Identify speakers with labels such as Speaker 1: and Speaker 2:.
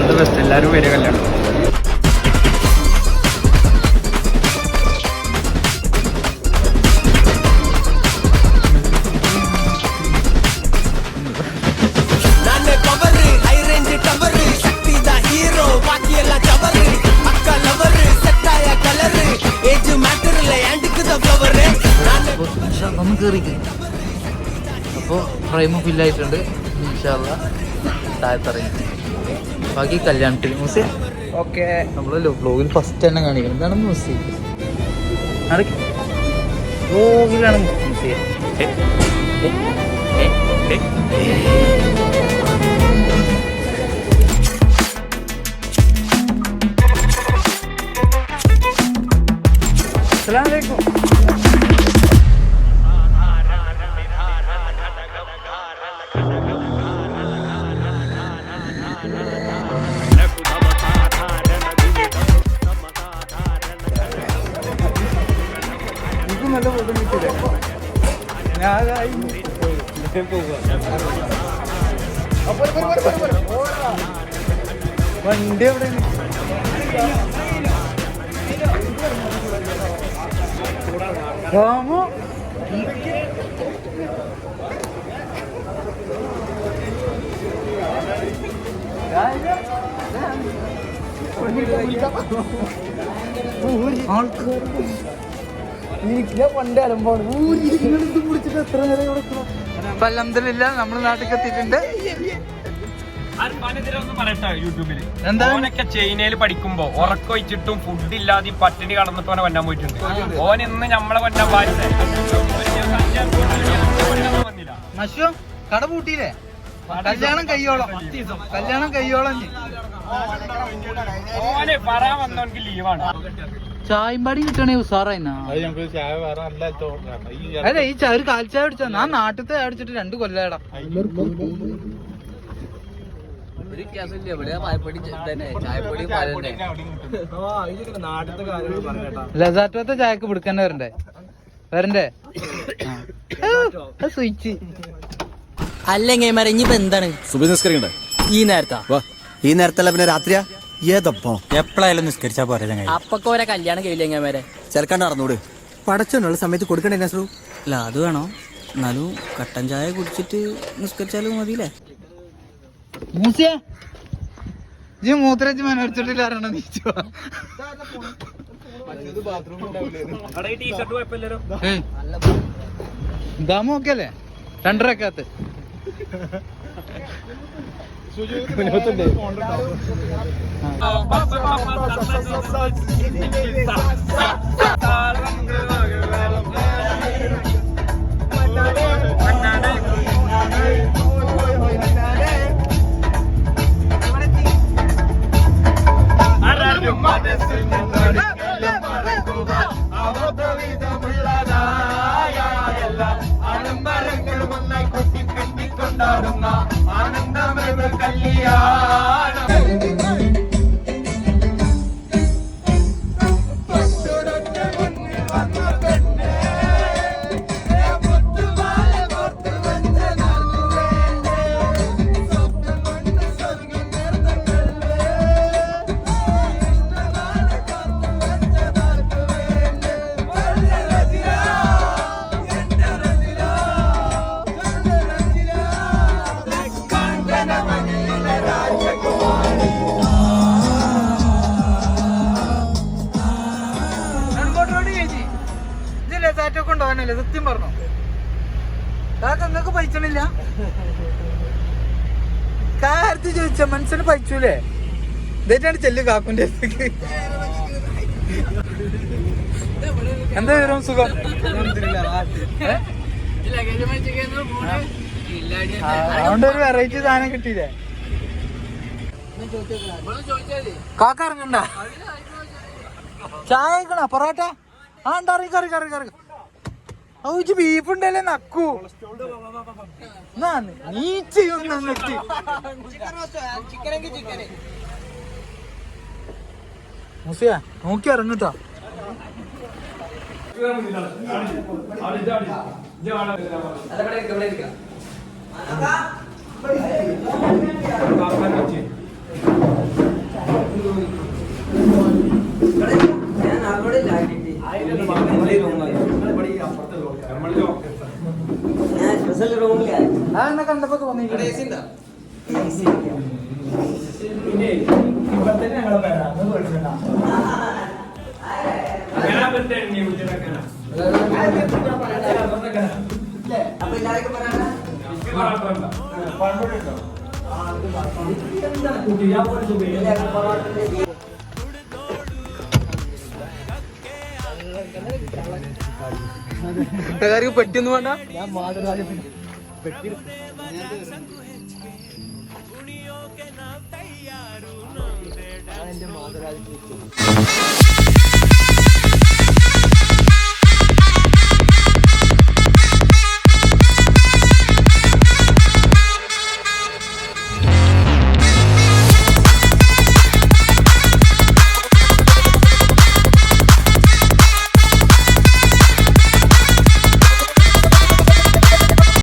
Speaker 1: All the best. എല്ലാവരും വരിക കല്യാണം.
Speaker 2: അപ്പോൾ ഫ്രെയിം ഫില്ലായിട്ടുണ്ട്. ഇൻഷാല്ലാ താഴത്തറിയും ബാക്കി കല്യാണത്തിന് മൂസി.
Speaker 1: ഓക്കെ,
Speaker 2: നമ്മളല്ലോ വ്ലോഗിൽ ഫസ്റ്റ് തന്നെ കാണിക്കണം. എന്താണ് മൂസി? വ്ലോഗിലാണ് മൂസിയെ.
Speaker 1: അസ്സലാമു അലൈക്കും. നല്ല ഫോട്ടോ കിട്ടില്ലേ? വണ്ടി എവിടെ രാമോ? ആൾക്കാർ പണ്ട് അലമ്പാണ്. പിടിച്ചിട്ട് എത്ര നേരം കൊടുക്കണം.
Speaker 2: അപ്പൊ അൽഹംദുലില്ലാ നമ്മള് നാട്ടിൽ എത്തിയിട്ടുണ്ട്.
Speaker 1: ഓനൊക്കെ ചൈനയിൽ പഠിക്കുമ്പോ ഉറക്കൊഴിച്ചിട്ടും ഫുഡ് ഇല്ലാതെ പട്ടിണി കടന്നിട്ട് ഓനെ കൊല്ലാൻ പോയിട്ടുണ്ട്. ഓൻ ഇന്ന് നമ്മളെ കൊല്ലാൻ പാടില്ല.
Speaker 2: മഷു കട പൂട്ടിയില്ലേ? കല്യാണം കയ്യോളം
Speaker 1: ഓനെ പറയാൻ വന്നവർക്ക് ലീവാണ്.
Speaker 2: ചായമ്പാടി കിട്ടണേ ഉസാറായിന്നാ. അല്ല ഈ ഒരു കാൽച്ചായ അടിച്ചാ ഞാൻ നാട്ടിലത്തെ അടിച്ചിട്ട് 2 കൊല്ലാടാ. ലസാറ്റത്തെ ചായക്ക് പിടിക്കന്നെ വരണ്ടേ സ്വിച്ച്
Speaker 3: അല്ലെങ്കിൽ ഇനിയിപ്പോ എന്താണ് ഈ നേരത്തല്ല പിന്നെ രാത്രിയാ ഏതപ്പോ
Speaker 4: എപ്പോഴായാലും നിസ്കരിച്ചാ പോരെ ചങ്ങായി.
Speaker 3: അപ്പൊക്കോരെ കല്യാണം കഴിയില്ല എങ്ങനെ
Speaker 4: ചെറുക്കാണ്ട് നടന്നൂട്. പടച്ചോനുള്ള സമയത്ത് കൊടുക്കണ്ടേ നസ്രു?
Speaker 3: അല്ല അത് വേണോ? എന്നാലും കട്ടൻ ചായ കുടിച്ചിട്ട് നിസ്കരിച്ചാലും മതിയില്ലേ?
Speaker 2: മൂസിയെ ഈ മൂത്രച്ച് മനോടിച്ചിട്ടില്ല അറിയണ നീച്ചോ. ദാമു ഒക്കെ അല്ലേ 2 റക്കാത്ത്. കൊണ്ടുപോകാനല്ലേ സത്യം പറഞ്ഞോ? കാക്ക നിങ്ങൾക്ക് പൈസണില്ല? കാര്യത്തിൽ ചോദിച്ച മനസ്സിന് പൈസൂലേ? ഇതായിട്ടാണ് ചെല്ലു കാക്കുന്റെ അടുത്തേക്ക്. എന്താ വരും സുഖം? അതുകൊണ്ട് ഒരു വെറൈറ്റി സാധനം കിട്ടിയില്ലേ? കാക്ക ഇറങ്ങണ്ട. ചായ കഴിക്കണ പൊറോട്ട? ആ കറി കറി കറി കറി ഔജ് ബീഫ് ഉണ്ടല്ലേ നക്കൂ. നീ ചെയ്യുന്ന മുസിയ നോക്കി ഇറങ്ങട്ടാ. പെട്ടിയൊന്നും വേണ്ട. ഞാൻ